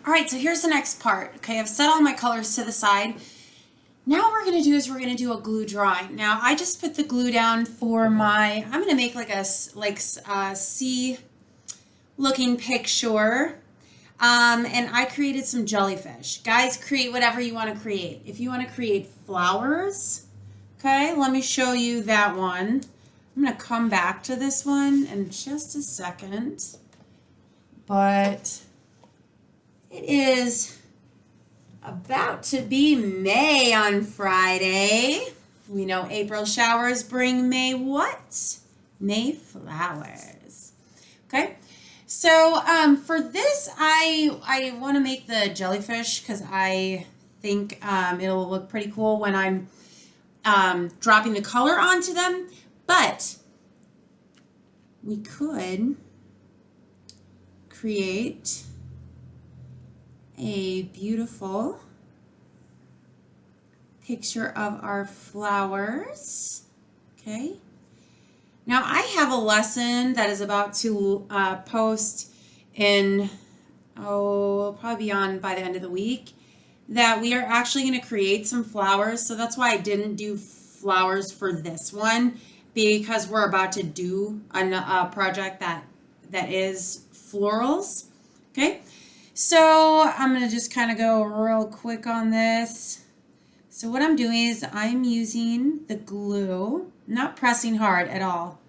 All right, so here's the next part. Okay, I've set all my colors to the side. Now what we're going to do is we're going to do a glue drawing. Now I just put the glue down for my, I'm going to make like a sea looking picture. And I created some jellyfish. Guys, create whatever you want to create. If you want to create flowers, okay, let me show you that one. I'm going to come back to this one in just a second. But it is about to be May on Friday. We know April showers bring May what? May flowers. Okay. So for this, I want to make the jellyfish because I think it'll look pretty cool when I'm dropping the color onto them. But we could create a beautiful picture of our flowers. Okay. Now I have a lesson that is about to post in, probably be on by the end of the week, that we are actually going to create some flowers. So that's why I didn't do flowers for this one, because we're about to do a project that is florals. Okay. So I'm going to just kind of go real quick on this. So what I'm doing is I'm using the glue, not pressing hard at all.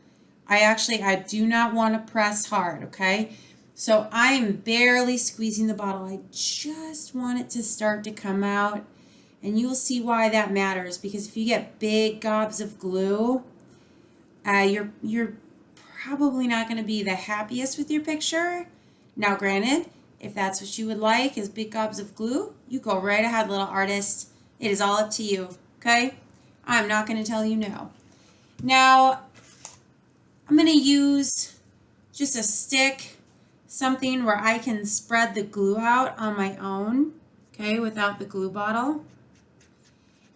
I do not want to press hard, okay? So I'm barely squeezing the bottle. I just want it to start to come out. And you'll see why that matters, because if you get big gobs of glue, you're probably not going to be the happiest with your picture. Now, granted, if that's what you would like is big gobs of glue, you go right ahead, little artist. It is all up to you, okay? I'm not going to tell you no. Now, I'm going to use just a stick, something where I can spread the glue out on my own, okay, without the glue bottle.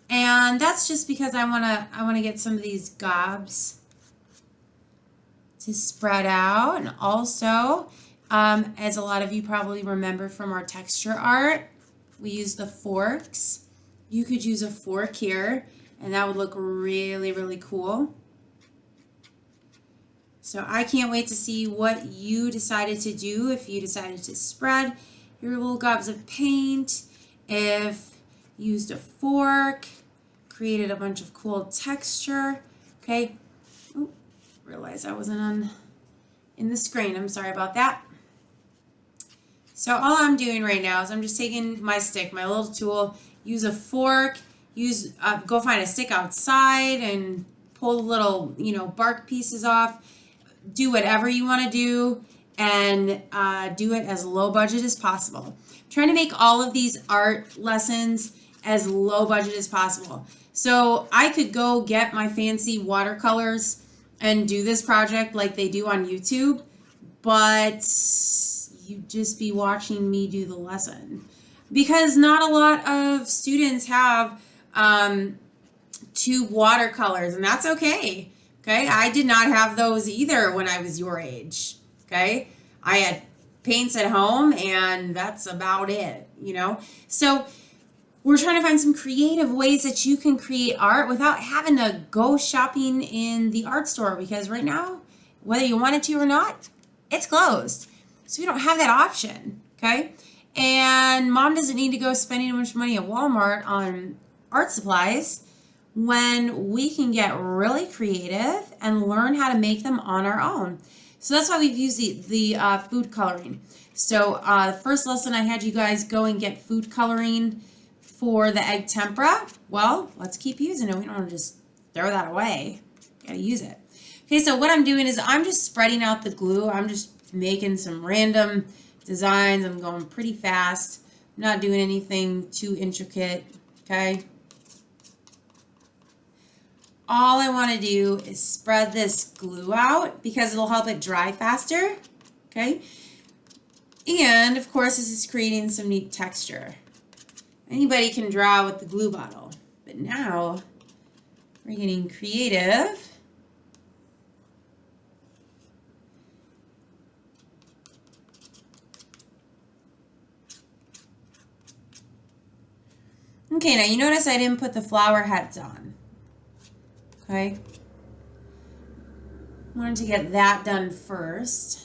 And that's just because I want to get some of these gobs to spread out. And also, as a lot of you probably remember from our texture art, we use the forks. You could use a fork here, and that would look really, really cool. So I can't wait to see what you decided to do. If you decided to spread your little gobs of paint, if you used a fork, created a bunch of cool texture, okay. Oh, realized I wasn't in the screen. I'm sorry about that. So all I'm doing right now is I'm just taking my stick, my little tool, use a fork, go find a stick outside and pull the little, bark pieces off. Do whatever you want to do, and do it as low budget as possible. I'm trying to make all of these art lessons as low budget as possible. So I could go get my fancy watercolors and do this project like they do on YouTube, but you'd just be watching me do the lesson, because not a lot of students have tube watercolors, and that's okay. Okay, I did not have those either when I was your age. Okay, I had paints at home, and that's about it, So we're trying to find some creative ways that you can create art without having to go shopping in the art store, because right now, whether you want it to or not, it's closed. So we don't have that option, okay? And mom doesn't need to go spending a bunch of money at Walmart on art supplies when we can get really creative and learn how to make them on our own. So that's why we've used the food coloring. So the first lesson I had you guys go and get food coloring for the egg tempura. Well, let's keep using it. We don't want to just throw that away. Gotta use it. Okay, so what I'm doing is I'm just spreading out the glue. I'm just making some random designs. I'm going pretty fast. I'm not doing anything too intricate, okay? All I want to do is spread this glue out because it'll help it dry faster, okay? And, of course, this is creating some neat texture. Anybody can draw with the glue bottle, but now we're getting creative. Okay, now you notice I didn't put the flower heads on. Okay. Wanted to get that done first.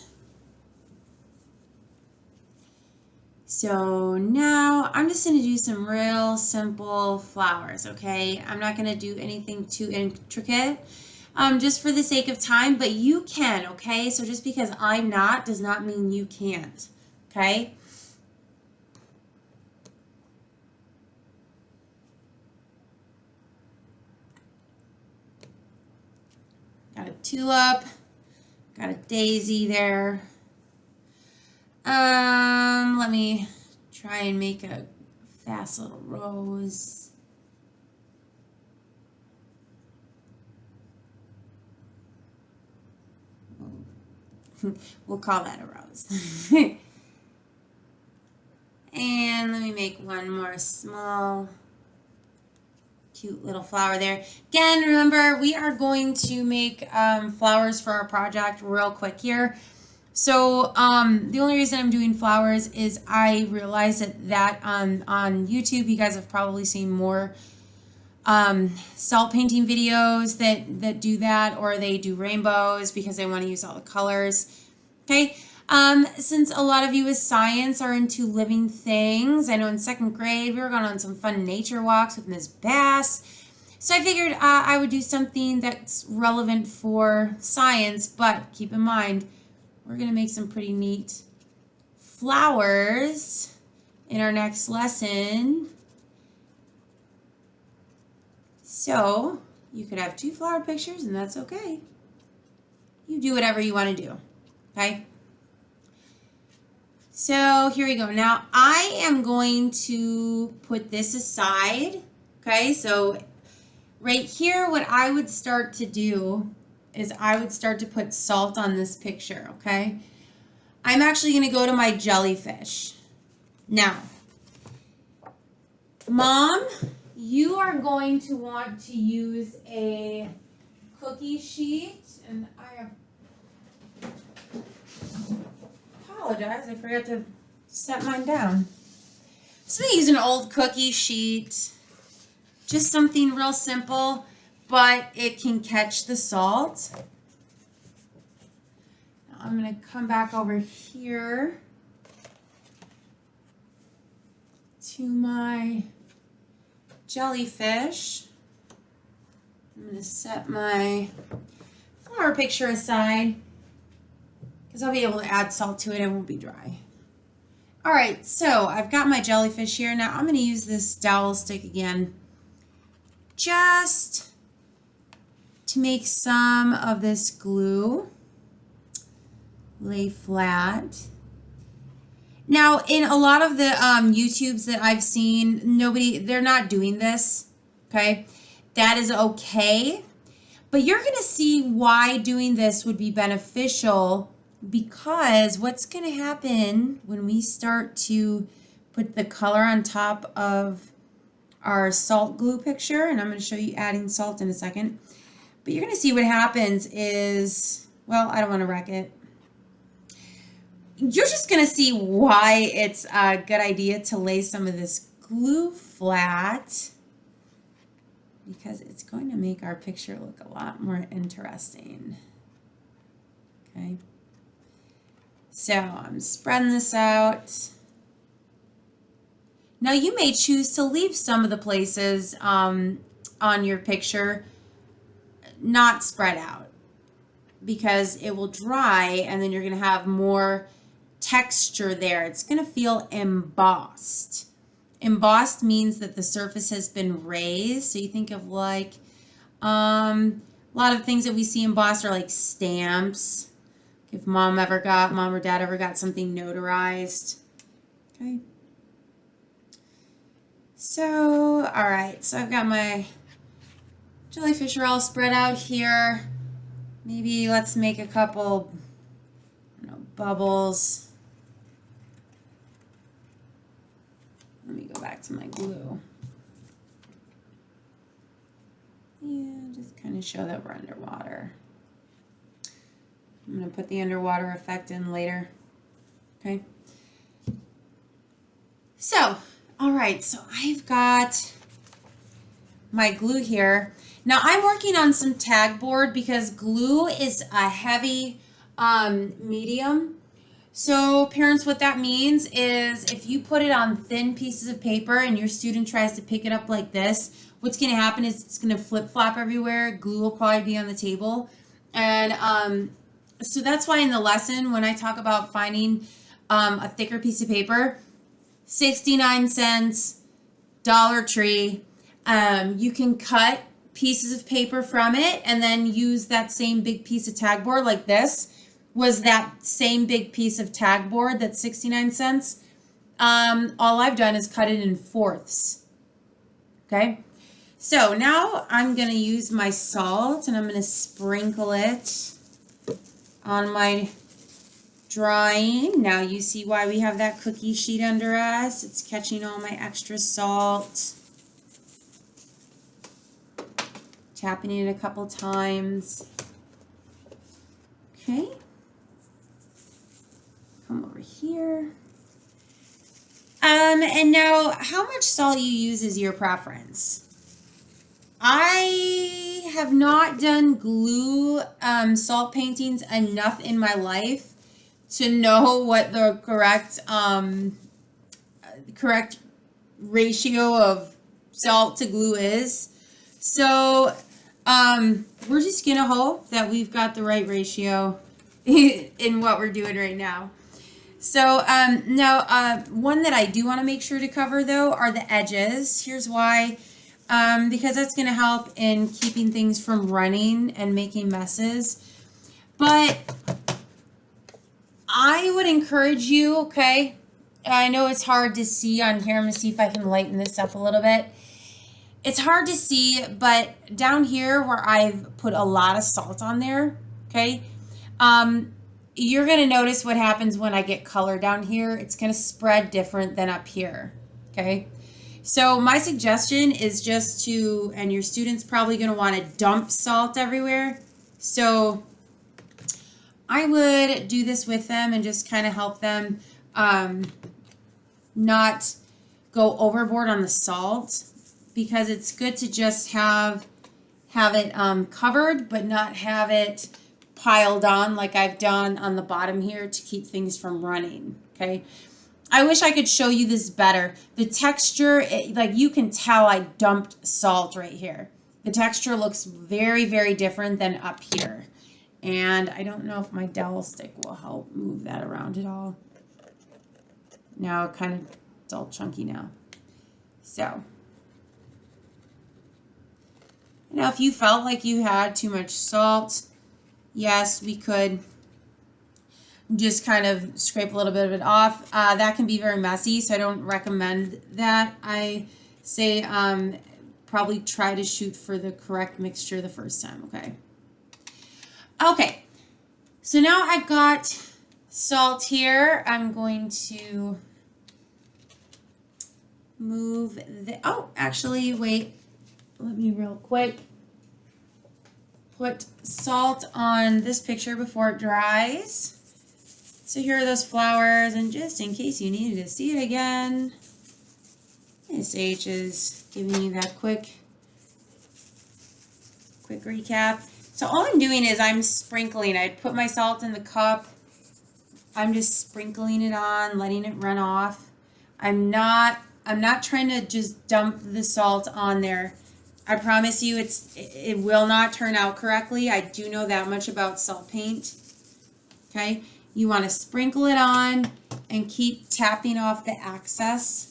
So now I'm just going to do some real simple flowers, okay? I'm not going to do anything too intricate, just for the sake of time, but you can, okay? So just because I'm not does not mean you can't, okay? Got a tulip, got a daisy there. Let me try and make a fast little rose. We'll call that a rose. And let me make one more small, cute little flower there. Again, remember, we are going to make flowers for our project real quick here. So the only reason I'm doing flowers is I realize that on YouTube, you guys have probably seen more salt painting videos that do that, or they do rainbows because they want to use all the colors. Okay. Since a lot of you with science are into living things, I know in 2nd grade we were going on some fun nature walks with Ms. Bass. So I figured I would do something that's relevant for science, but keep in mind, we're going to make some pretty neat flowers in our next lesson. So you could have 2 flower pictures, and that's okay. You do whatever you want to do, okay? So here we go. Now I am going to put this aside, okay? So right here, what I would start to do is I would start to put salt on this picture, okay? I'm actually going to go to my jellyfish. Now, Mom, you are going to want to use a cookie sheet, and I apologize, I forgot to set mine down. So I'm going to use an old cookie sheet, just something real simple, but it can catch the salt. Now I'm going to come back over here to my jellyfish. I'm going to set my flower picture aside because I'll be able to add salt to it and it won't be dry. All right, so I've got my jellyfish here. Now I'm going to use this dowel stick again just to make some of this glue lay flat. Now, in a lot of the YouTubes that I've seen, they're not doing this, okay? That is okay. But you're going to see why doing this would be beneficial, because what's going to happen when we start to put the color on top of our salt glue picture, and I'm going to show you adding salt in a second, but you're going to see what happens is, well, I don't want to wreck it. You're just going to see why it's a good idea to lay some of this glue flat, because it's going to make our picture look a lot more interesting. Okay. So I'm spreading this out. Now you may choose to leave some of the places on your picture not spread out, because it will dry and then you're going to have more texture there. It's going to feel embossed. Embossed means that the surface has been raised. So you think of like a lot of things that we see embossed are like stamps. If mom or dad ever got something notarized. Okay. So, all right. So I've got my jellyfish are all spread out here. Maybe let's make a couple, bubbles. Let me go back to my glue. Yeah, just kind of show that we're underwater. I'm going to put the underwater effect in later. Okay. So, all right. So I've got my glue here. Now I'm working on some tag board because glue is a heavy medium. So parents, what that means is if you put it on thin pieces of paper and your student tries to pick it up like this, what's going to happen is it's going to flip-flop everywhere. Glue will probably be on the table. And so that's why in the lesson, when I talk about finding a thicker piece of paper, 69 cents, Dollar Tree, you can cut pieces of paper from it and then use that same big piece of tag board like this. Was that same big piece of tag board that's 69 cents. All I've done is cut it in fourths. Okay, so now I'm going to use my salt and I'm going to sprinkle it on my drawing. Now you see why we have that cookie sheet under us. It's catching all my extra salt. Tapping it a couple times. Okay. Come over here. And now how much salt you use is your preference. I have not done glue salt paintings enough in my life to know what the correct ratio of salt to glue is. So we're just gonna hope that we've got the right ratio in what we're doing right now. So now one that I do want to make sure to cover though are the edges. Here's why. Because that's going to help in keeping things from running and making messes. But I would encourage you, okay, I know it's hard to see on here. I'm going to see if I can lighten this up a little bit. It's hard to see, but down here where I've put a lot of salt on there, okay, you're going to notice what happens when I get color down here. It's going to spread different than up here, okay? So my suggestion is just to, and your student's probably going to want to dump salt everywhere. So I would do this with them and just kind of help them not go overboard on the salt, because it's good to just have it covered, but not have it piled on like I've done on the bottom here to keep things from running, okay? I wish I could show you this better. The texture, like you can tell I dumped salt right here. The texture looks very, very different than up here. And I don't know if my dowel stick will help move that around at all. Now it's all chunky now. So, now if you felt like you had too much salt, yes, we could just kind of scrape a little bit of it off. That can be very messy, so I don't recommend that. I say probably try to shoot for the correct mixture the first time, okay? Okay, so now I've got salt here. I'm going to move the, oh, actually, wait. Let me real quick put salt on this picture before it dries. So here are those flowers, and just in case you needed to see it again, Miss H is giving you that quick recap. So all I'm doing is I'm sprinkling. I put my salt in the cup. I'm just sprinkling it on, letting it run off. I'm not trying to just dump the salt on there. I promise you it will not turn out correctly. I do know that much about salt paint. Okay? You want to sprinkle it on and keep tapping off the excess.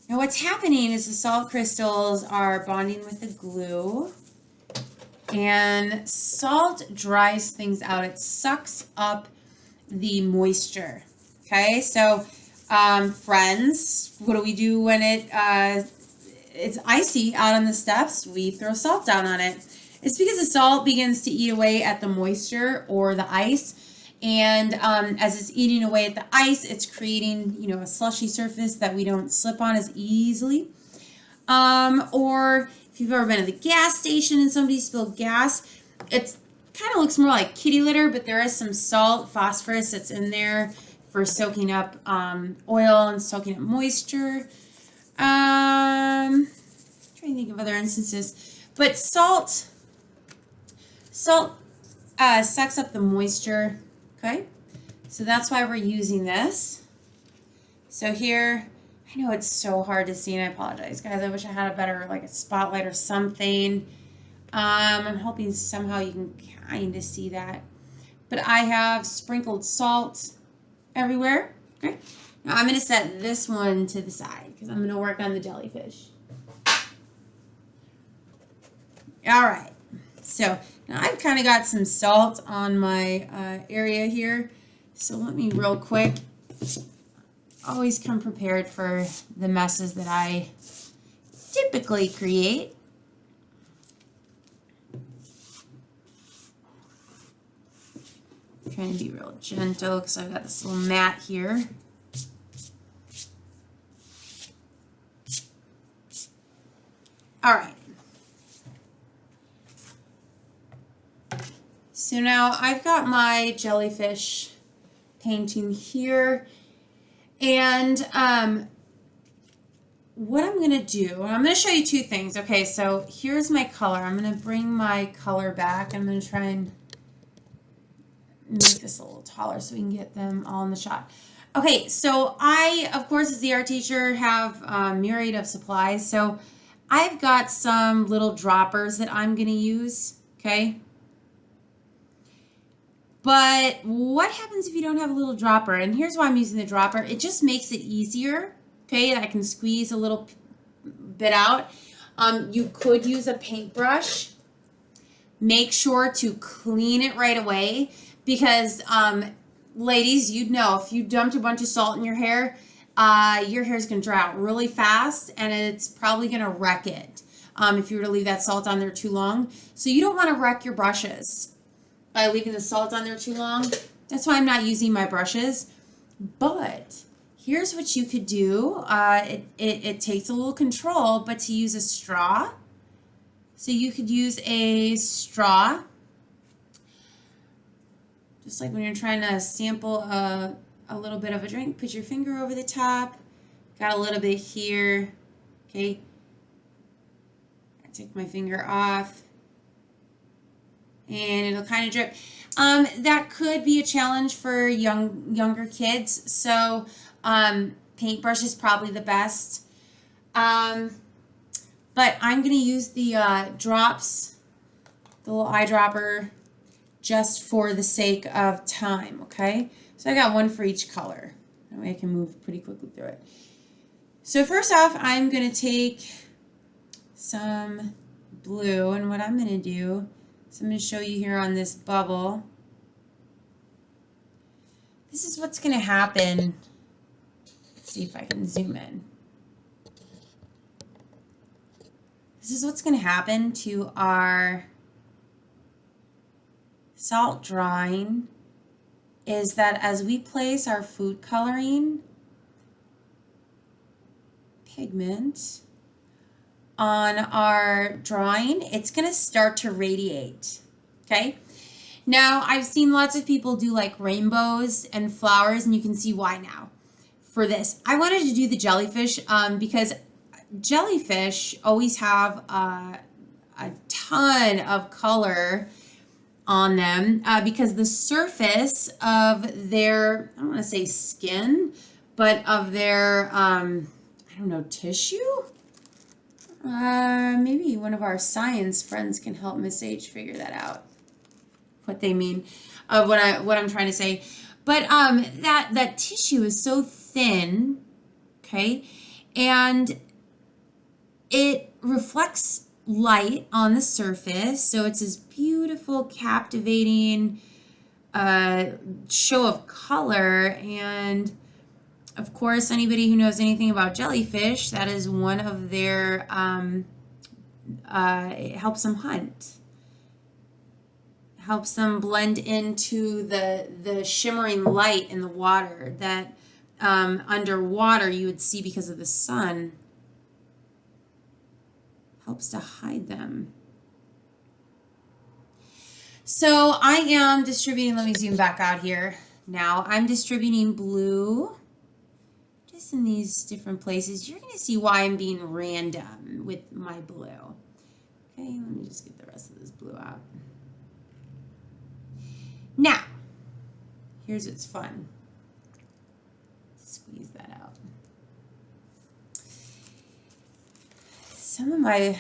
Now what's happening is the salt crystals are bonding with the glue, and salt dries things out. It sucks up the moisture. Okay, so friends, what do we do when it's icy out on the steps? We throw salt down on it. It's because the salt begins to eat away at the moisture or the ice, and as it's eating away at the ice, it's creating, you know, a slushy surface that we don't slip on as easily. Or if you've ever been at the gas station and somebody spilled gas, it kind of looks more like kitty litter, but there is some salt, phosphorus that's in there for soaking up oil and soaking up moisture. Trying to think of other instances, but salt sucks up the moisture. Okay, so that's why we're using this. So here, I know it's so hard to see, and I apologize, guys. I wish I had a better, like a spotlight or something. I'm hoping somehow you can kind of see that. But I have sprinkled salt everywhere. Okay. Now I'm going to set this one to the side because I'm going to work on the jellyfish. All right. So now I've kind of got some salt on my area here. So let me real quick. Always come prepared for the messes that I typically create. I'm trying to be real gentle because I've got this little mat here. All right. So now I've got my jellyfish painting here. And what I'm going to do, I'm going to show you two things. Okay, so here's my color. I'm going to bring my color back. I'm going to try and make this a little taller so we can get them all in the shot. Okay, so I, of course, as the art teacher, have a myriad of supplies. So I've got some little droppers that I'm going to use, okay? But what happens if you don't have a little dropper? And here's why I'm using the dropper. It just makes it easier, okay? I can squeeze a little bit out. You could use a paintbrush. Make sure to clean it right away because, ladies, you'd know if you dumped a bunch of salt in your hair is going to dry out really fast and it's probably going to wreck it if you were to leave that salt on there too long. So you don't want to wreck your brushes by leaving the salt on there too long. That's why I'm not using my brushes. But here's what you could do. It takes a little control, but to use a straw. So you could use a straw. Just like when you're trying to sample a little bit of a drink, put your finger over the top. Got a little bit here. Okay. I take my finger off. And it'll kind of drip. That could be a challenge for younger kids. So paintbrush is probably the best. But I'm going to use the drops, the little eyedropper, just for the sake of time, okay? So I got one for each color. That way I can move pretty quickly through it. So first off, I'm going to take some blue, and what I'm going to do, so I'm going to show you here on this bubble. This is what's going to happen. Let's see if I can zoom in. This is what's going to happen to our salt drawing is that as we place our food coloring pigment on our drawing, it's going to start to radiate, okay? Now, I've seen lots of people do like rainbows and flowers, and you can see why now. For this, I wanted to do the jellyfish because jellyfish always have a ton of color on them because the surface of their, I don't want to say skin, but of their, I don't know, tissue? Maybe one of our science friends can help Miss H figure that out. What they mean of what I'm trying to say. But that tissue is so thin, okay? And it reflects light on the surface, so it's this beautiful, captivating show of color. And of course, anybody who knows anything about jellyfish, that is one of their, it helps them hunt. Helps them blend into the shimmering light in the water that underwater you would see because of the sun. Helps to hide them. So I am distributing, let me zoom back out here now. I'm distributing blue this in these different places. You're going to see why I'm being random with my blue. Okay, let me just get the rest of this blue out. Now, here's what's fun. Squeeze that out. Some of my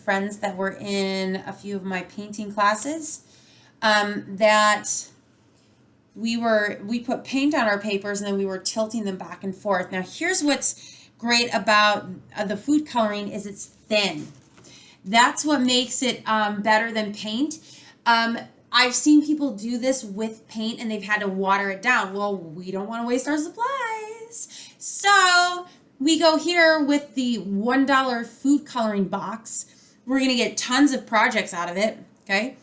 friends that were in a few of my painting classes, that we put paint on our papers and then we were tilting them back and forth. Now here's what's great about the food coloring is it's thin. That's what makes it better than paint. I've seen people do this with paint and they've had to water it down. Well, we don't want to waste our supplies. So we go here with the $1 food coloring box. We're going to get tons of projects out of it, okay?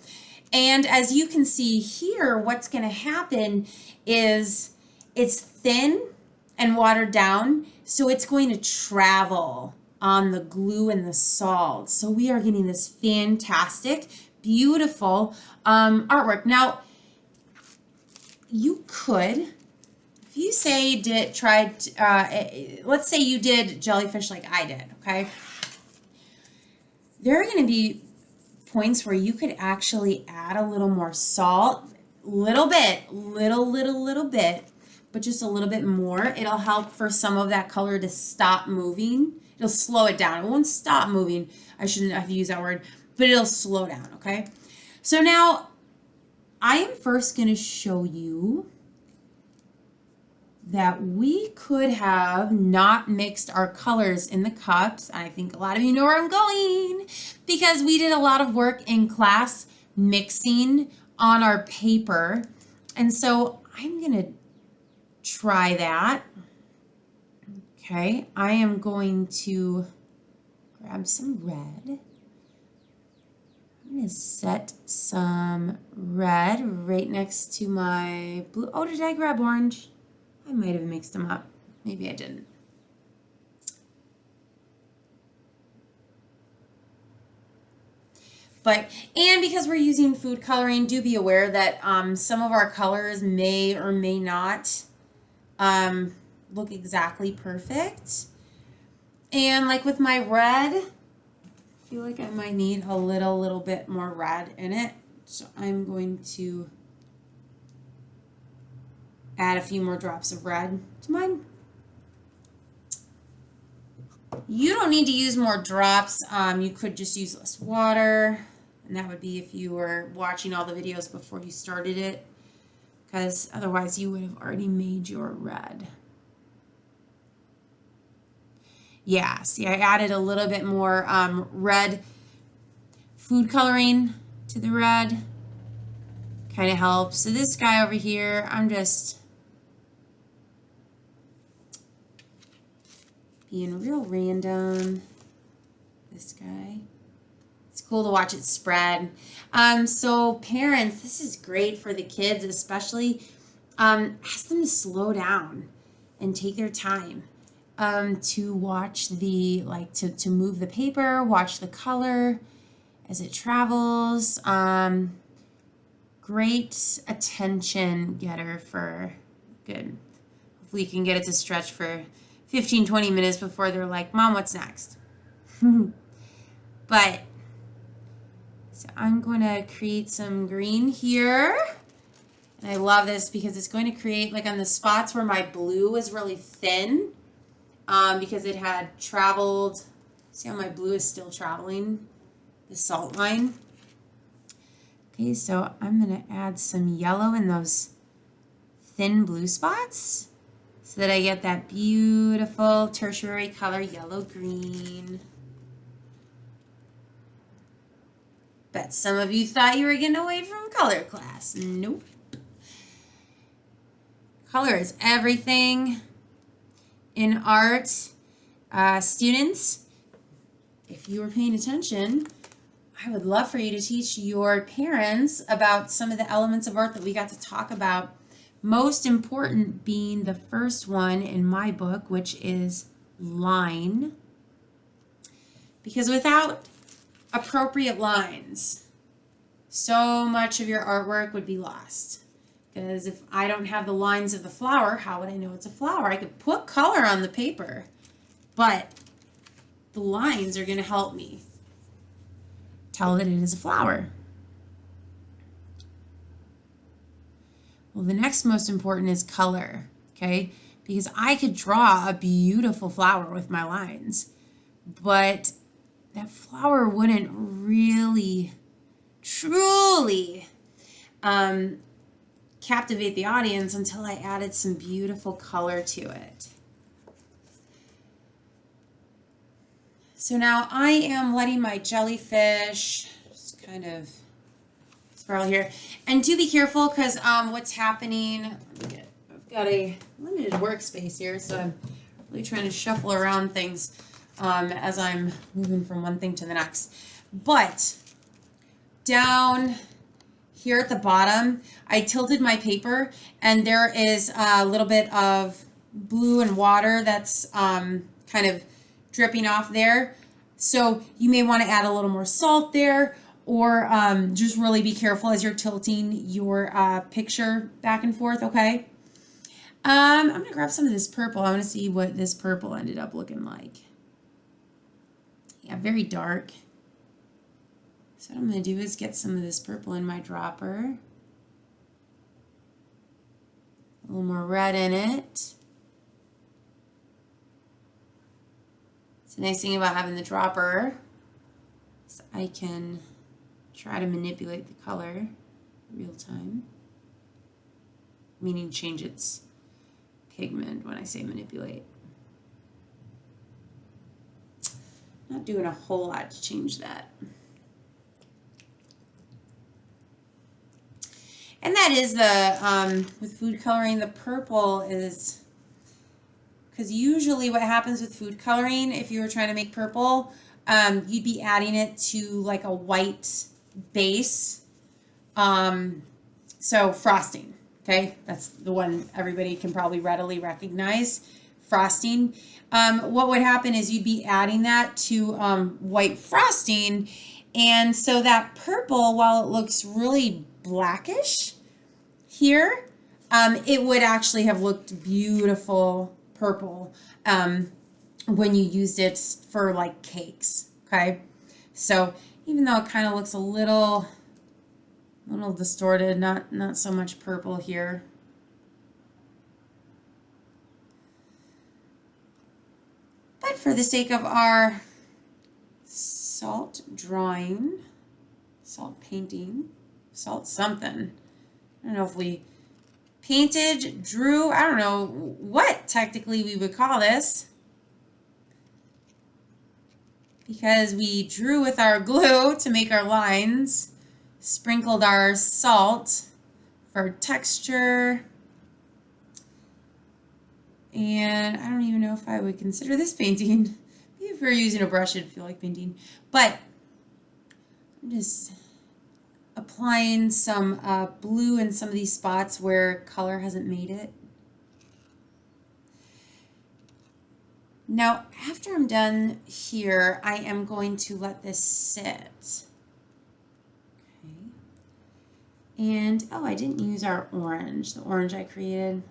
And as you can see here, what's going to happen is it's thin and watered down, so it's going to travel on the glue and the salt. So we are getting this fantastic, beautiful artwork. Now, you could, if you say let's say you did jellyfish like I did, okay? There are going to be points where you could actually add a little more salt, little bit, but just a little bit more. It'll help for some of that color to stop moving. It'll slow it down. It won't stop moving. I shouldn't have used that word, but it'll slow down, okay? So now I am first going to show you that we could have not mixed our colors in the cups. I think a lot of you know where I'm going because we did a lot of work in class mixing on our paper. And so I'm going to try that. Okay, I am going to grab some red. I'm going to set some red right next to my blue. Oh, did I grab orange? I might have mixed them up. Maybe I didn't. And because we're using food coloring, do be aware that some of our colors may or may not look exactly perfect. And like with my red, I feel like I might need a little bit more red in it. So I'm going to add a few more drops of red to mine. You don't need to use more drops. You could just use less water. And that would be if you were watching all the videos before you started it. Because otherwise you would have already made your red. Yeah, see I added a little bit more red food coloring to the red. Kind of helps. So this guy over here, I'm just being real random. This guy. It's cool to watch it spread. So parents, this is great for the kids, especially. Ask them to slow down and take their time to watch the, to move the paper, watch the color as it travels. Great attention getter for good. Hopefully you can get it to stretch for 15, 20 minutes before they're like, Mom, what's next? But, so I'm going to create some green here. And I love this because it's going to create, like on the spots where my blue is really thin, because it had traveled, see how my blue is still traveling, the salt line. Okay, so I'm going to add some yellow in those thin blue spots, so that I get that beautiful tertiary color, yellow-green. Bet some of you thought you were getting away from color class. Nope. Color is everything in art. Students, if you were paying attention, I would love for you to teach your parents about some of the elements of art that we got to talk about. Most important being the first one in my book, which is line. Because without appropriate lines, so much of your artwork would be lost. Because if I don't have the lines of the flower, how would I know it's a flower? I could put color on the paper, but the lines are going to help me tell that it is a flower. Well, the next most important is color, okay? Because I could draw a beautiful flower with my lines, but that flower wouldn't really, truly captivate the audience until I added some beautiful color to it. So now I am letting my jellyfish just kind of swirl here. And do be careful because what's happening, I've got a limited workspace here, so I'm really trying to shuffle around things as I'm moving from one thing to the next. But down here at the bottom, I tilted my paper and there is a little bit of blue and water that's kind of dripping off there. So you may want to add a little more salt there, or just really be careful as you're tilting your picture back and forth, okay? I'm going to grab some of this purple. I want to see what this purple ended up looking like. Yeah, very dark. So what I'm going to do is get some of this purple in my dropper. A little more red in it. It's a nice thing about having the dropper is I can try to manipulate the color real time. Meaning change its pigment when I say manipulate. Not doing a whole lot to change that. And that is the, with food coloring, the purple is, because usually what happens with food coloring, if you were trying to make purple, you'd be adding it to like a white base. So frosting, okay? That's the one everybody can probably readily recognize, frosting. What would happen is you'd be adding that to white frosting, and so that purple, while it looks really blackish here, it would actually have looked beautiful purple when you used it for like cakes, okay? So even though it kind of looks a little distorted, not so much purple here. But for the sake of our salt drawing, salt painting, salt something. I don't know if we painted, drew, I don't know what technically we would call this. Because we drew with our glue to make our lines, sprinkled our salt for texture. And I don't even know if I would consider this painting. Maybe if we were using a brush, it'd feel like painting. But I'm just applying some blue in some of these spots where color hasn't made it. Now, after I'm done here, I am going to let this sit. Okay. And, oh, I didn't use our orange, the orange I created.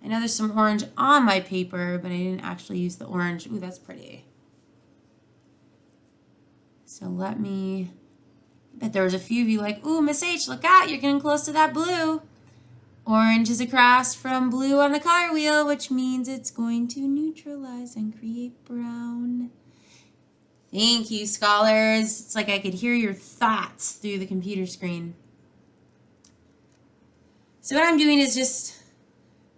I know there's some orange on my paper, but I didn't actually use the orange. Ooh, that's pretty. So let me, I bet there was a few of you like, ooh, Miss H, look out, you're getting close to that blue. Orange is across from blue on the color wheel, which means it's going to neutralize and create brown. Thank you, scholars. It's like I could hear your thoughts through the computer screen. So what I'm doing is just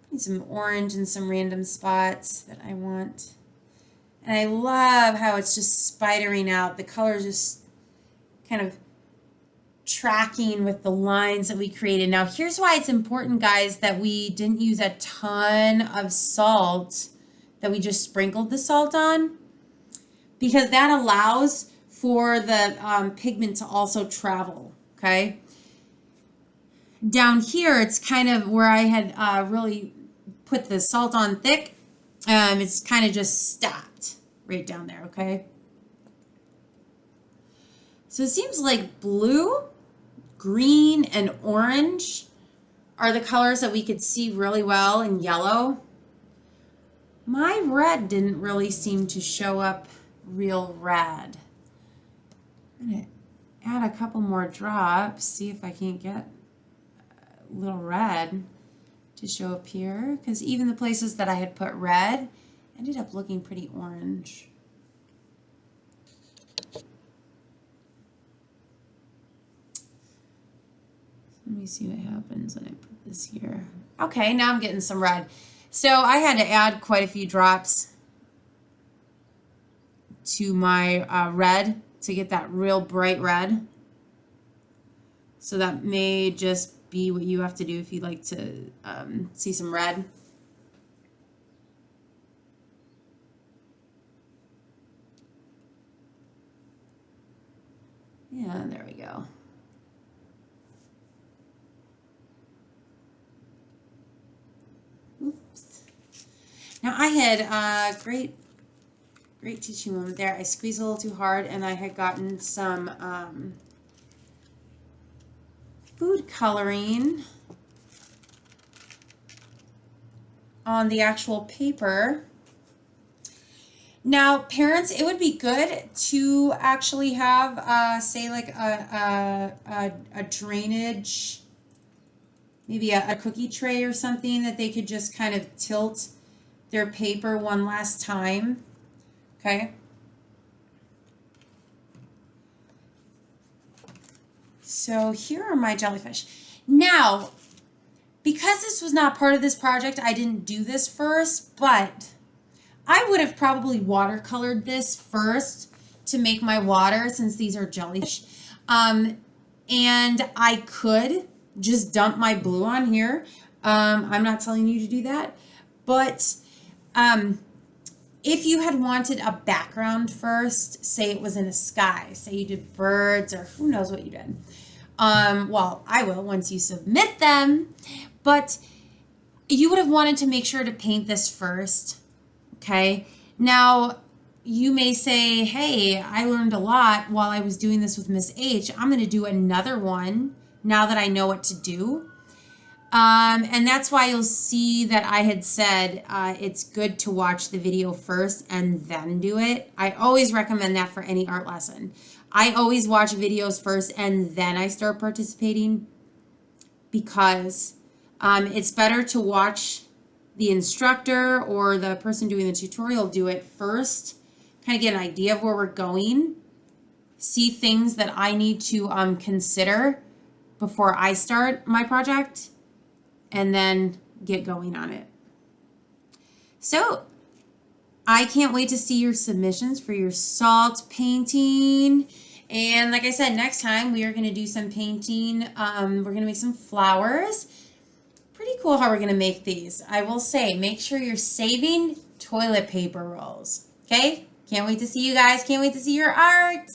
putting some orange in some random spots that I want. And I love how it's just spidering out. The colors just kind of tracking with the lines that we created. Now, here's why it's important, guys, that we didn't use a ton of salt, that we just sprinkled the salt on, because that allows for the pigment to also travel, okay? Down here, it's kind of where I had really put the salt on thick. It's kind of just stopped right down there, okay? So it seems like blue, green, and orange are the colors that we could see really well in yellow. My red didn't really seem to show up real red. I'm going to add a couple more drops, see if I can't get a little red to show up here, because even the places that I had put red ended up looking pretty orange. Let me see what happens when I put this here. Okay, now I'm getting some red. So I had to add quite a few drops to my red to get that real bright red. So that may just be what you have to do if you'd like to see some red. Yeah, there we go. Oops. Now I had great teaching moment there. I squeezed a little too hard, and I had gotten some food coloring on the actual paper. Now, parents, it would be good to actually have, say, like a drainage, maybe a cookie tray or something that they could just kind of tilt their paper one last time. Okay. So here are my jellyfish. Now, because this was not part of this project, I didn't do this first, but I would have probably watercolored this first to make my water, since these are jellyfish. And I could just dump my blue on here. I'm not telling you to do that, but if you had wanted a background first, say it was in a sky, say you did birds, or who knows what you did. Well, I will once you submit them, but you would have wanted to make sure to paint this first. Okay. Now you may say, hey, I learned a lot while I was doing this with Miss H. I'm going to do another one now that I know what to do. And that's why you'll see that I had said it's good to watch the video first and then do it. I always recommend that for any art lesson. I always watch videos first and then I start participating, because it's better to watch the instructor or the person doing the tutorial do it first, kind of get an idea of where we're going, see things that I need to consider before I start my project, and then get going on it. So I can't wait to see your submissions for your salt painting. And like I said, next time we are going to do some painting. We're going to make some flowers. Pretty cool how we're going to make these. I will say, make sure you're saving toilet paper rolls. Okay? Can't wait to see you guys. Can't wait to see your art.